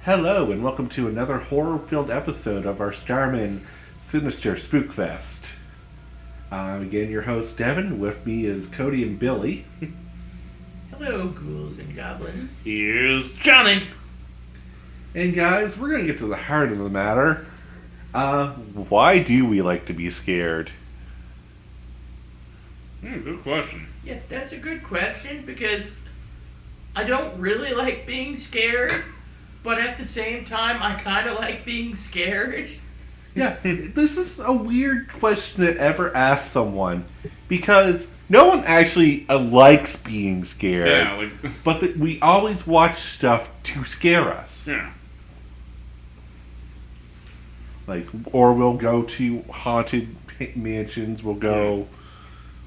Hello, and welcome to another horror-filled episode of our Starmen Sinister Spookfest. I'm again your host, Devin. With me is Cody and Billy. Hello, ghouls and goblins. Here's Johnny. And guys, we're going to get to the heart of the matter. Why do we like to be scared? Good question. Yeah, that's a good question because I don't really like being scared, but at the same time, I kind of like being scared. Yeah, this is a weird question to ever ask someone because no one actually likes being scared. Yeah, But we always watch stuff to scare us. yeah. Or we'll go to haunted mansions, we'll go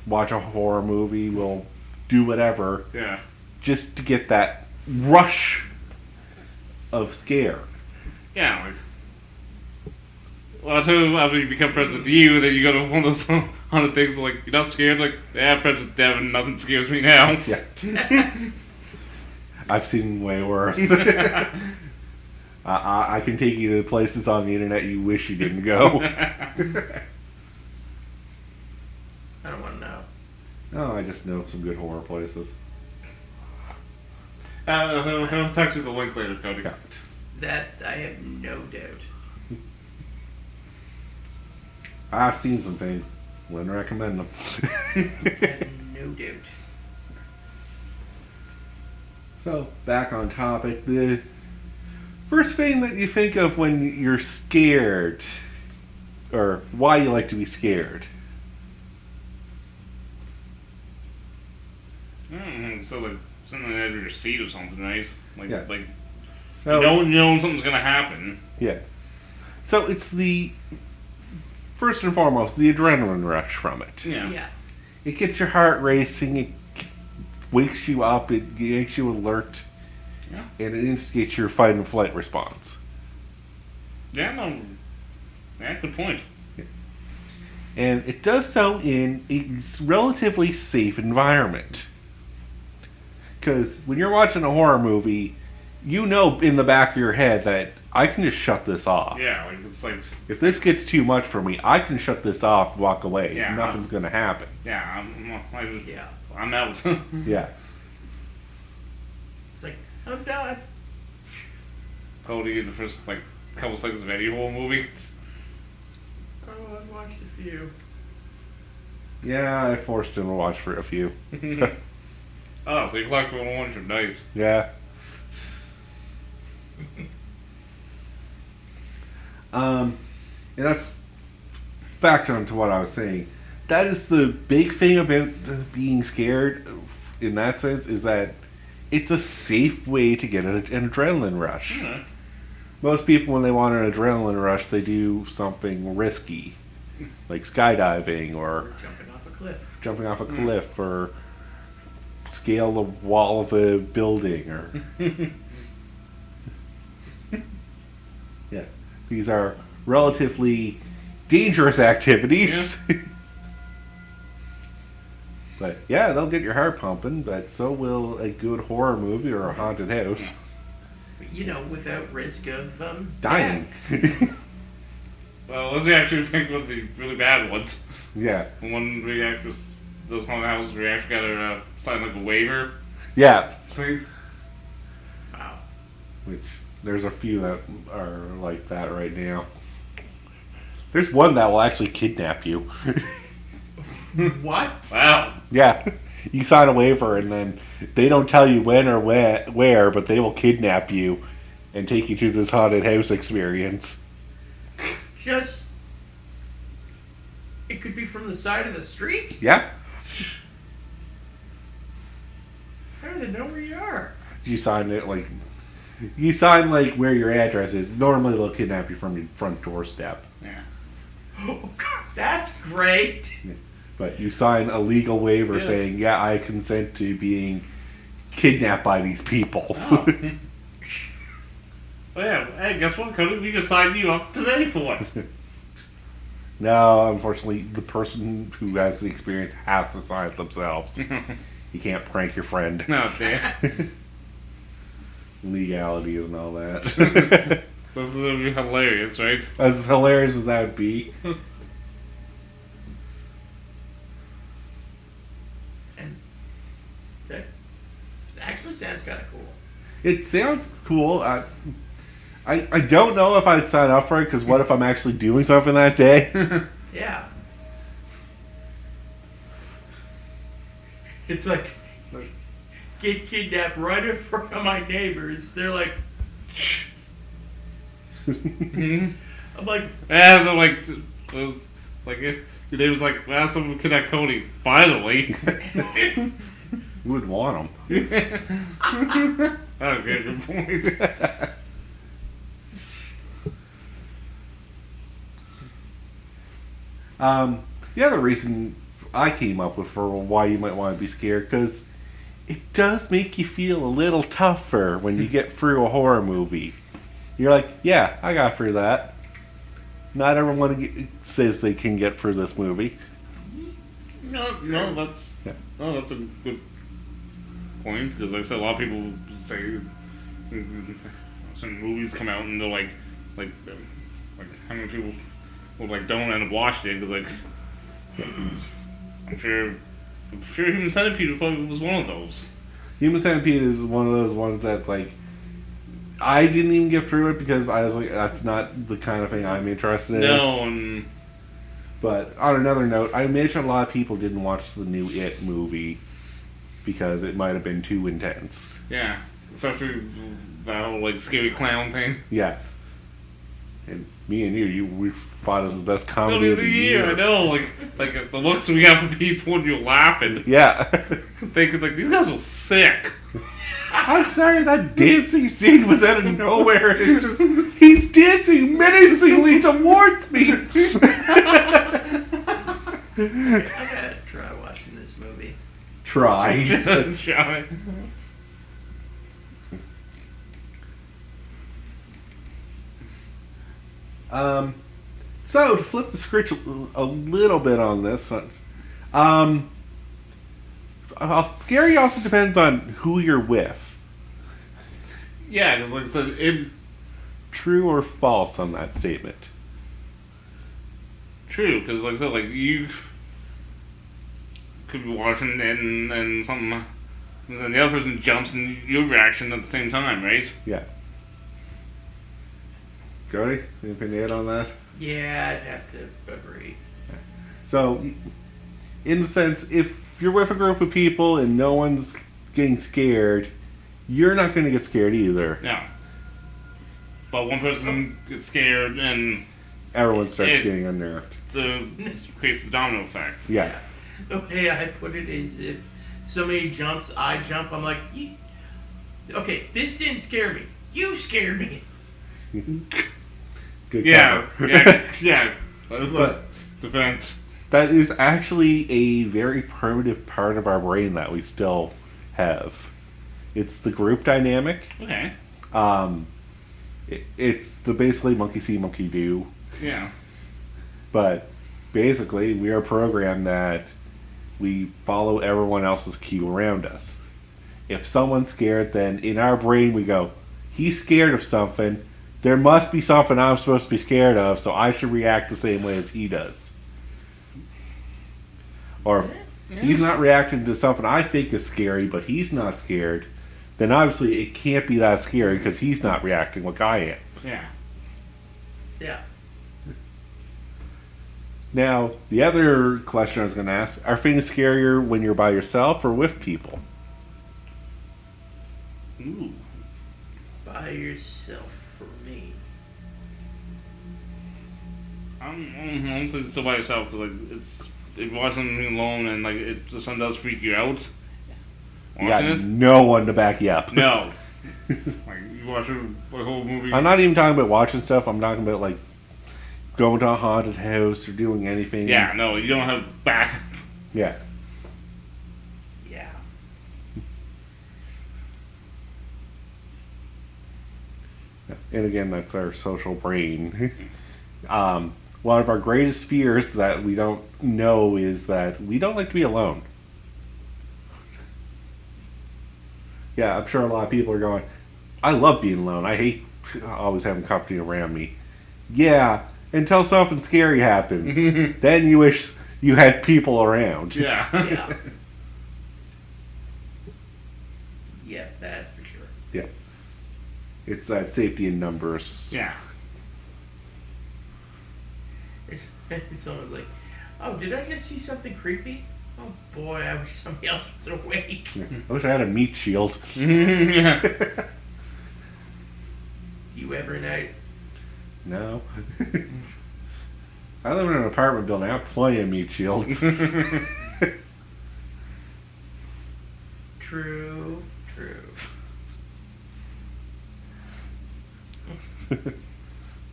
watch a horror movie, we'll do whatever. Yeah. Just to get that rush of scare. Yeah, well, too, after you become friends with you, then you go to one of those haunted things like, you're not scared? Like, yeah, I'm friends with Devin, nothing scares me now. Yeah. I've seen way worse. I can take you to places on the internet you wish you didn't go. I don't want to know. Oh, I just know some good horror places. I'll talk to the link later, Cody. Yeah. That I have no doubt. I've seen some things. Wouldn't recommend them. I have no doubt. So, back on topic. The first thing that you think of when you're scared, or why you like to be scared. So, like, something on the edge of your seat or something nice. Yeah. So, you know something's gonna happen. Yeah. So, it's first and foremost, the adrenaline rush from it. Yeah. It gets your heart racing, it wakes you up, it makes you alert, and it instigates your fight and flight response. Yeah, no. Yeah, good point. And it does so in a relatively safe environment. Because when you're watching a horror movie, you know in the back of your head that I can just shut this off. Yeah, it's like... If this gets too much for me, I can shut this off and walk away. Yeah, Nothing's going to happen. Yeah, I'm out. Yeah. It's like, I'm done. Cody, the first, couple seconds of any horror movie. Oh, I've watched a few. Yeah, I forced him to watch for a few. Oh, so you collect one, you're nice. Yeah. And that's back onto what I was saying. That is the big thing about being scared in that sense, is that it's a safe way to get an adrenaline rush. Mm-hmm. Most people, when they want an adrenaline rush, they do something risky, like skydiving or Jumping off a cliff. or scale the wall of a building, or yeah, these are relatively dangerous activities. Yeah. But yeah, they'll get your heart pumping, but so will a good horror movie or a haunted house. Without risk of Dying. Well, let's actually think of the really bad ones. Yeah. One those haunted houses, we actually got to sign like a waiver. Yeah. Sweet. Wow. Which, there's a few that are like that right now. There's one that will actually kidnap you. What? Wow. Yeah. You sign a waiver and then they don't tell you when or where, but they will kidnap you and take you to this haunted house experience. It could be from the side of the street? Yeah. How do they know where you are? You sign where your address is. Normally they'll kidnap you from your front doorstep. Yeah. Oh, God, that's great. Yeah. But you sign a legal waiver saying, yeah, I consent to being kidnapped by these people. Oh. Well, yeah, hey, guess what, Cody? We just signed you up today for it. No, unfortunately, the person who has the experience has to sign it themselves. You can't prank your friend. No, damn. legalities and all that. This is gonna be hilarious, right? As hilarious as that would be. And that actually sounds kind of cool. It sounds cool. I don't know if I'd sign up for it, because what if I'm actually doing something that day? Yeah. It's like, get kidnapped right in front of my neighbors. They're like, I'm like, Yeah, they're like, it's like if your neighbor's like, well, someone connect Cody. Finally. You would want them. Okay, good point. The other reason I came up with for why you might want to be scared, because it does make you feel a little tougher when you get through a horror movie. You're like, yeah, I got through that. Not everyone says they can get through this movie. No, that's Yeah. no, that's a good point, because like I said, a lot of people say some movies come out and they're like how many people will like don't end up watching it because like I'm sure Human Centipede probably was one of those. Human Centipede is one of those ones that, like, I didn't even get through it because I was like, that's not the kind of thing I'm interested in. No, and But on another note, I imagine a lot of people didn't watch the new It movie because it might have been too intense. yeah, especially that whole like scary clown thing. Yeah. And me and we thought it was the best comedy Comedy of the year. I know, like the looks we got from people when you're laughing, Yeah. thinking like these guys are sick. I'm sorry, that dancing scene was out of nowhere. It's just, he's dancing menacingly towards me. I gotta try watching this movie. Try. he says. Try. So to flip the script a little bit on this, scary also depends on who you're with. Yeah, because like I said, True or false on that statement? true, because like I said, like you could be watching and something, and the other person jumps and your reaction at the same time, right? Yeah. Cody, any opinion on that? Yeah, I'd have to agree. So, in the sense, if you're with a group of people and no one's getting scared, you're not going to get scared either. Yeah. But one person gets scared and Everyone starts getting unnerved. creates the domino effect. Yeah. The way I put it is, if somebody jumps, I jump. I'm like, okay, this didn't scare me. You scared me. Good Yeah, cover. yeah. That's But- defense. That is actually a very primitive part of our brain that we still have. It's the group dynamic. Okay. It's the basically monkey see, monkey do. Yeah. But basically, we are programmed that we follow everyone else's cue around us. If someone's scared, then in our brain we go, he's scared of something. There must be something I'm supposed to be scared of, so I should react the same way as he does. Or if he's not reacting to something I think is scary, but he's not scared, then obviously it can't be that scary because he's not reacting like I am. Yeah. Yeah. Now, the other question I was going to ask, are things scarier when you're by yourself or with people? Ooh. By yourself for me. I'm honestly still by yourself because like it's if you watch something alone and like it something does freak you out. You got Watching it? no one to back you up. No. Like you watch a whole movie. I'm not even talking about watching stuff. I'm talking about like going to a haunted house or doing anything. Yeah, no, you don't have back. Yeah. Yeah. And again, that's our social brain. One of our greatest fears that we don't know is that we don't like to be alone. Yeah, I'm sure a lot of people are going, I love being alone. I hate always having company around me. Yeah, until something scary happens. Then you wish you had people around. Yeah. Yeah. Yeah, that's for sure. Yeah. It's that safety in numbers. Yeah. It's almost like, oh, did I just see something creepy? Oh boy, I wish somebody else was awake. Yeah. I wish I had a meat shield. Yeah. You ever night? No. I live in an apartment building. I have plenty of meat shields. True.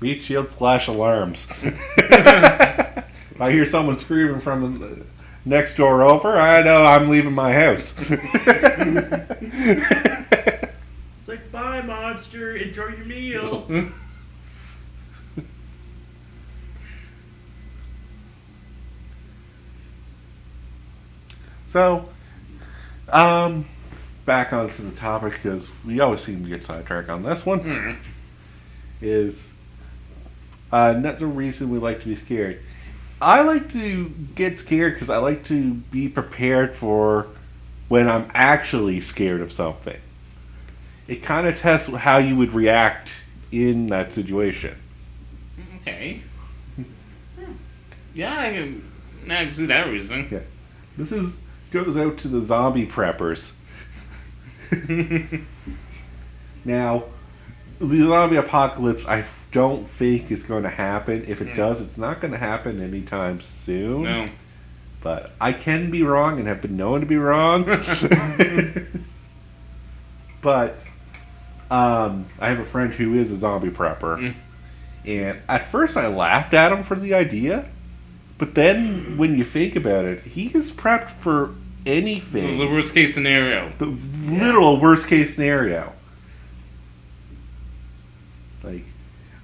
Meat shield / alarms. If I hear someone screaming from the next door over, I know I'm leaving my house. It's like, bye, monster. Enjoy your meals. So, back onto the topic, because we always seem to get sidetracked on this one, is another reason we like to be scared. I like to get scared because I like to be prepared for when I'm actually scared of something. It kind of tests how you would react in that situation. Okay. Yeah, I can see that reason. Yeah. This goes out to the zombie preppers. Now, the zombie apocalypse, I don't think is going to happen. If it does, it's not going to happen anytime soon. No. But I can be wrong and have been known to be wrong. But I have a friend who is a zombie prepper. And at first I laughed at him for the idea. But then when you think about it, he is prepped for anything. The worst case scenario. The literal worst case scenario. Like,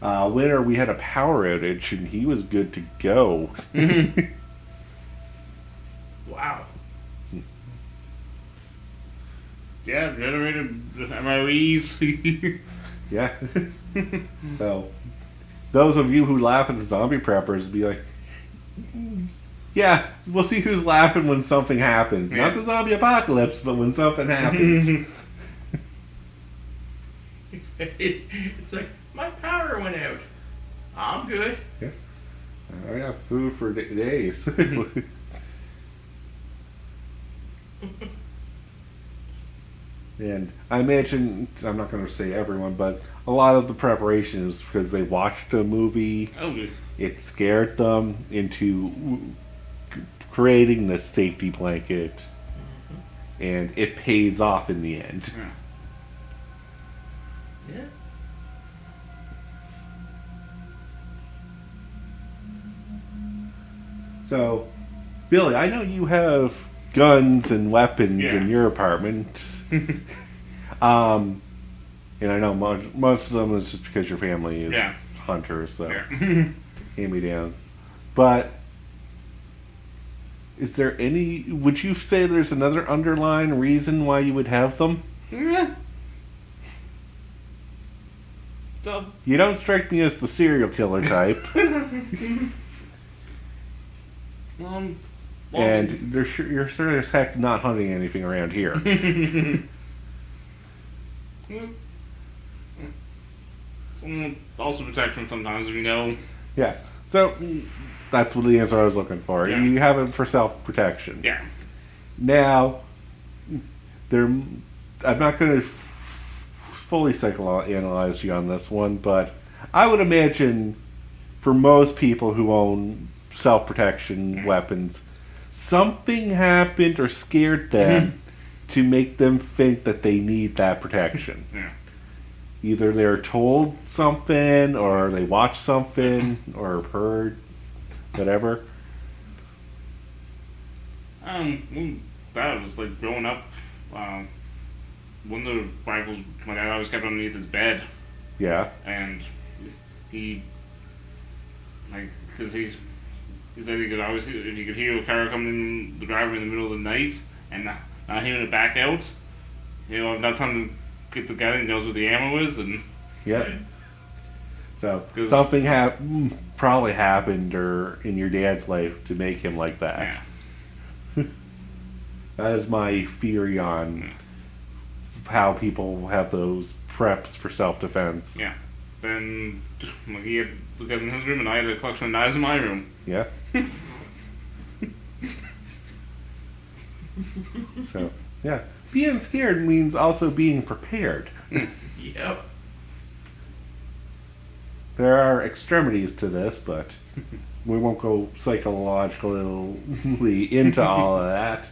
winter we had a power outage and he was good to go. Wow. Yeah, generated MREs. Yeah. So, those of you who laugh at the zombie preppers be like, yeah, we'll see who's laughing when something happens. Yeah. Not the zombie apocalypse, but when something happens. It's like, my power went out. I'm good. I have food for days. And I imagine, I'm not going to say everyone, but a lot of the preparation is because they watched a movie. Oh, good. It scared them into creating this safety blanket. And it pays off in the end. Yeah. So, Billy, I know you have guns and weapons in your apartment. And I know most of them is just because your family is hunters, so hand me down. But is there any? Would you say there's another underlying reason why you would have them? Yeah. So, You don't strike me as the serial killer type, and you're sure as heck not hunting anything around here. Some also protection sometimes, if you know. Yeah. So that's what the answer I was looking for. Yeah. You have them for self-protection. Yeah. Now, I'm not going to fully psychoanalyze you on this one, but I would imagine for most people who own self-protection weapons, something happened or scared them to make them think that they need that protection. Yeah. Either they're told something, or they watched something, or heard, whatever. That was like growing up. One of the rifles my dad always kept underneath his bed, Yeah. and he, like, because he said he could always, if you could hear a car coming in the driveway in the middle of the night and not hearing it back out, have enough time get the guy that knows what the ammo is, and Yep. So 'Cause- something probably happened or in your dad's life to make him like that. yeah, That is my theory on how people have those preps for self-defense. yeah. Then like, he had the gun in his room, and I had a collection of knives in my room. Yeah. So, yeah. Being scared means also being prepared. Yep. There are extremities to this, but we won't go psychologically into all of that.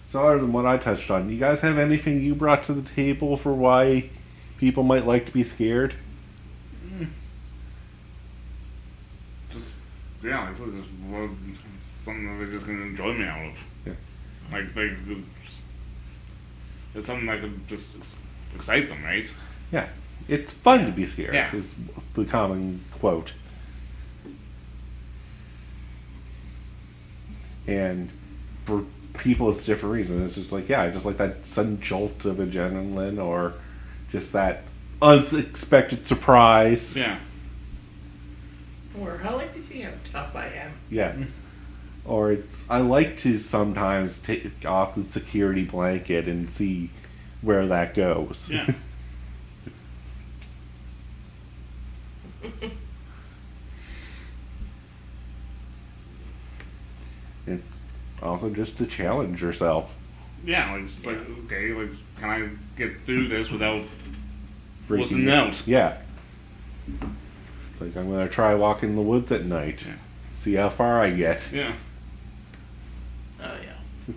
So other than what I touched on, you guys have anything you brought to the table for why people might like to be scared? Just yeah, like, it's just something that they're just gonna enjoy me out of. Yeah. Like it's something that could just excite them, right? Yeah. It's fun to be scared, Yeah. is the common quote. And for people, it's different reasons. It's just like, yeah, I just like that sudden jolt of adrenaline, or just that unexpected surprise. Yeah. Or I like to see how tough I am. Yeah. Or I like to sometimes take off the security blanket and see where that goes. Yeah. It's also just to challenge yourself. Yeah, like, it's like, okay, like, can I get through this without Freaking listening out? Yeah. It's like, I'm going to try walking in the woods at night. Yeah. See how far I get. Yeah. Oh yeah.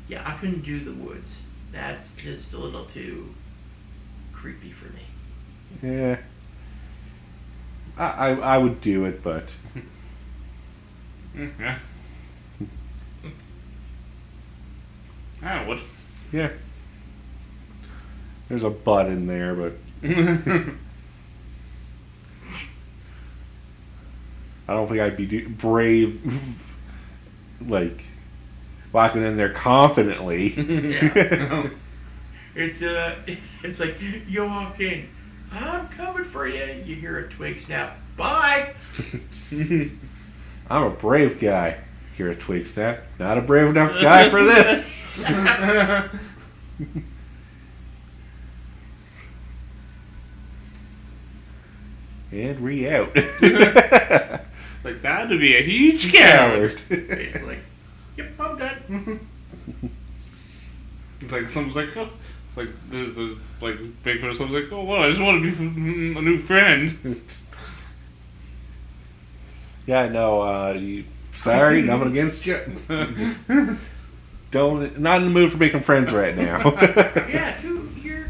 Yeah, I couldn't do the woods. That's just a little too creepy for me. Yeah. I would do it, but Yeah. I would. yeah. There's a but in there, but I don't think I'd be brave, like, walking in there confidently. Yeah. It's like you walk in. I'm coming for you. You hear a twig snap. Bye. I'm a brave guy. Hear a twig snap. Not a brave enough guy for this. And out. Like, that would be a huge coward. It's like, yep, I'm done. It's like, someone's like, oh, like, there's a, like, Bigfoot or something's like, oh, well, I just want to be a new friend. Yeah, no, sorry, nothing against you. Just not in the mood for making friends right now. Yeah, you're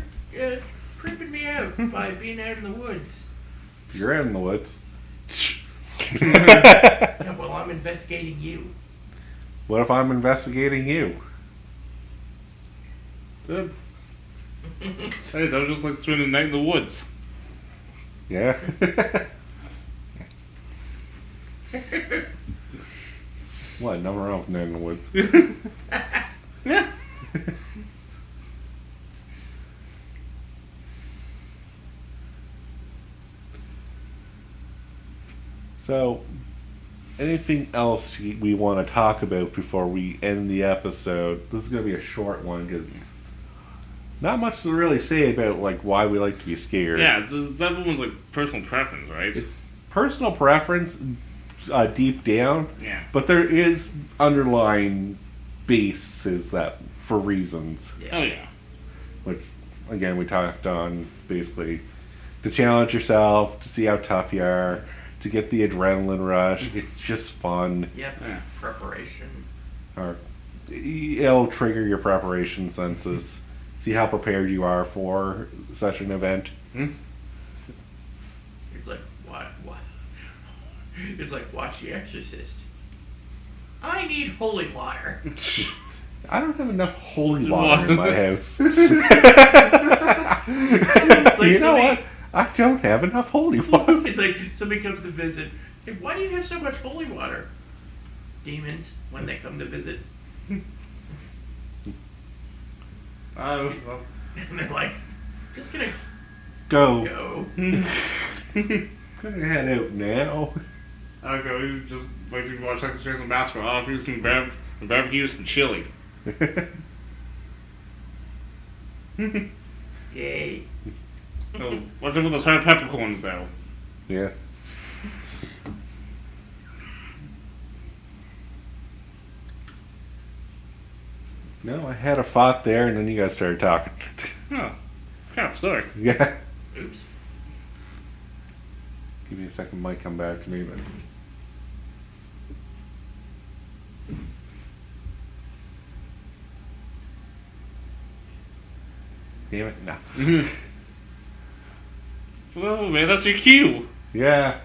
creeping me out by being out in the woods. You're out in the woods. Yeah, well, I'm investigating you. What if I'm investigating you? Hey, that was just like spending the night in the woods. Yeah. What? Nothing wrong with night in the woods. Yeah. So, anything else we want to talk about before we end the episode? This is going to be a short one because not much to really say about like why we like to be scared. Yeah, it's everyone's like personal preference, right? It's personal preference deep down, Yeah. but there is underlying bases that for reasons, Oh yeah. which again we talked on, basically to challenge yourself, to see how tough you are, to get the adrenaline rush. It's just fun. Yep. Yeah. Preparation. Or it'll trigger your preparation senses. See how prepared you are for such an event. It's like, what? It's like, watch The Exorcist. I need holy water. I don't have enough holy water in my house. It's like You know somebody- what? I don't have enough holy water. It's like somebody comes to visit. Hey, why do you have so much holy water? Demons, when they come to visit. Well, And they're like, just gonna Go. go. Gonna head out now. okay, we just like to watch Texas Chainsaw Massacre. I'll offer you some barbecue, some chili. Yay. So, watch out for those hard peppercorns, though. Yeah. No, I had a thought there, and then you guys started talking. Oh, crap, sorry. Yeah. Oops. Give me a second, might come back to me, but. Damn it, no. Well, man, that's your cue. Yeah,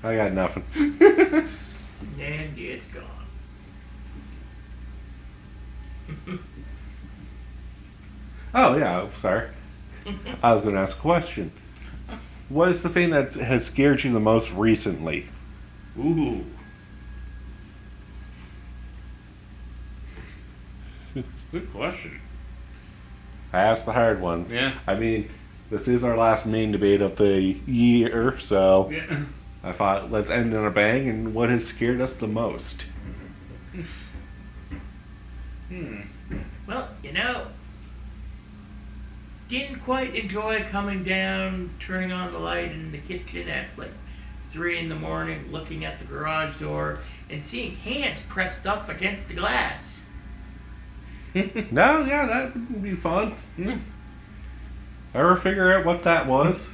I got nothing. And it's gone. Oh, yeah, sorry. I was going to ask a question. What is the thing that has scared you the most recently? Ooh. Good question. I asked the hard ones. Yeah. I mean, this is our last main debate of the year, so Yeah. I thought let's end on a bang. And what has scared us the most? Well, didn't quite enjoy coming down, turning on the light in the kitchen at like 3 in the morning, looking at the garage door, and seeing hands pressed up against the glass. No, yeah, that would be fun. Mm. Ever figure out what that was?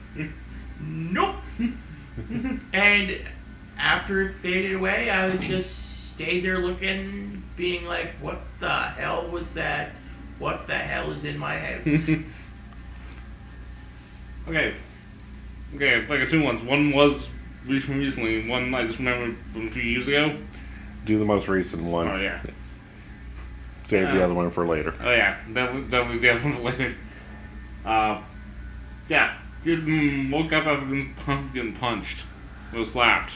Nope. And after it faded away, I would just stay there looking, being like, what the hell was that? What the hell is in my house? Okay, I got two ones. One was recently, one I just remembered from a few years ago. Do the most recent one. Oh, yeah. Save the other one for later. Oh, yeah. That was the other one later. Yeah. Woke up after getting punched. I was slapped.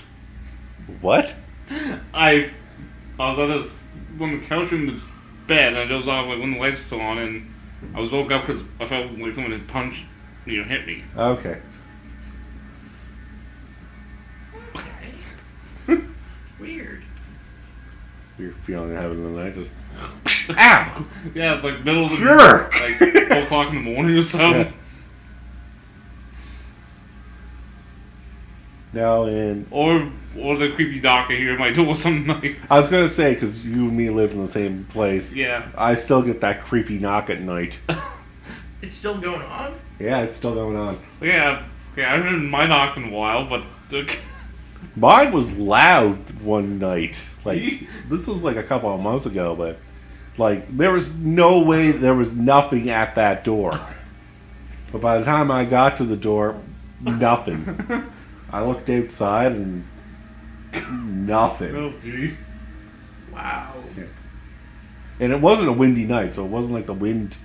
What? I was on the couch in the bed, and I dozed off like when the lights were still on, and I was woke up because I felt like someone had punched, hit me. Okay. Weird. You're feeling having the night just. Ow! Yeah, it's like middle of the Jerk! like 4 o'clock in the morning or something. Yeah. Now in. Or the creepy doctor here might do something like. I was gonna say because you and me live in the same place. Yeah. I still get that creepy knock at night. It's still going on? Yeah, it's still going on. Yeah, I haven't heard my knock in a while, but Mine was loud one night. Like this was like a couple of months ago, but like there was no way there was nothing at that door. But by the time I got to the door, nothing. I looked outside and nothing. oh gee. Wow. And it wasn't a windy night, so it wasn't like the wind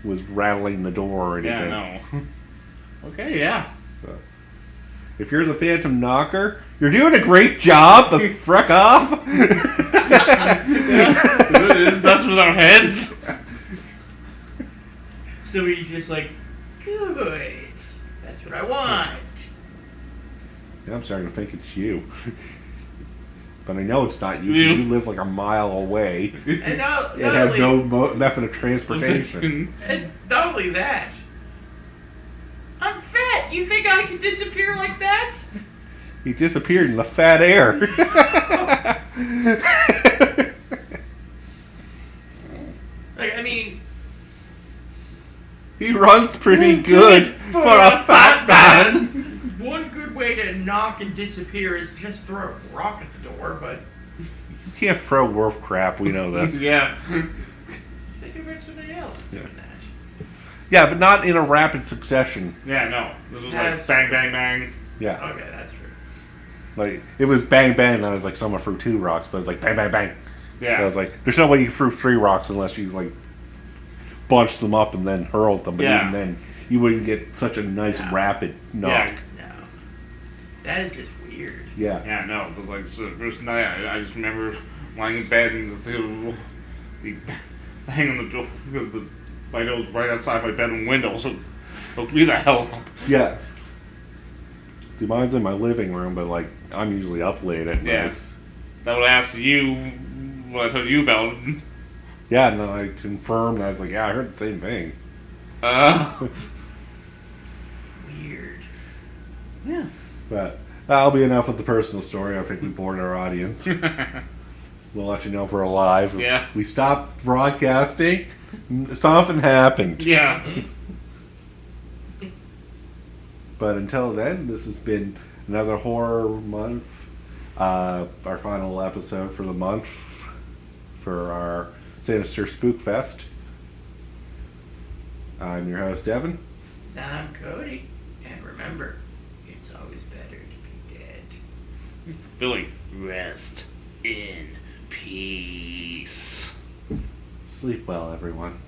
was rattling the door or anything. Yeah, no. Okay, yeah. If you're the Phantom Knocker, you're doing a great job, but frick off. That's with our heads. So he's just like, good. That's what I want. Yeah, I'm starting to think it's you. But I know it's not you. Yeah. You live like a mile away And not and have only, no method of transportation. and not only that, I'm fat. You think I can disappear like that? He disappeared in the fat air. Like, I mean, He runs pretty good for a fat man. one good way to knock and disappear is just throw a rock at the door, but You can't throw wolf crap, we know this. Yeah. think about somebody else doing that. Yeah, but not in a rapid succession. Yeah, no. This was That's like bang, bang, bang. Yeah. Okay, that's true. Like, it was bang, bang, then I was like, someone threw 2 rocks, but it was like bang, bang, bang. Yeah. So I was like, there's no way you threw 3 rocks unless you, like, bunched them up and then hurled them. But Yeah. even then, you wouldn't get such a nice No. rapid knock. Yeah. No. That is just weird. Yeah. Yeah, no, because like so first night, I just remember lying in bed and just the bang on the door because the light was right outside my bedroom window, so woke me the hell up. Yeah. See, mine's in my living room, but like I'm usually up late at Yeah. night. I would ask you what I told you about. Yeah, and then I confirmed. I was like, yeah, I heard the same thing. Weird. Yeah. But that'll be enough of the personal story. I think we bored our audience. We'll let you know if we're alive. If Yeah. we stopped broadcasting, something happened. Yeah. But until then, this has been another horror month. Our final episode for the month for our Sinister Spook Fest. I'm your host, Devin. And I'm Cody. And remember, it's always better to be dead. Billy, rest in peace. Sleep well, everyone.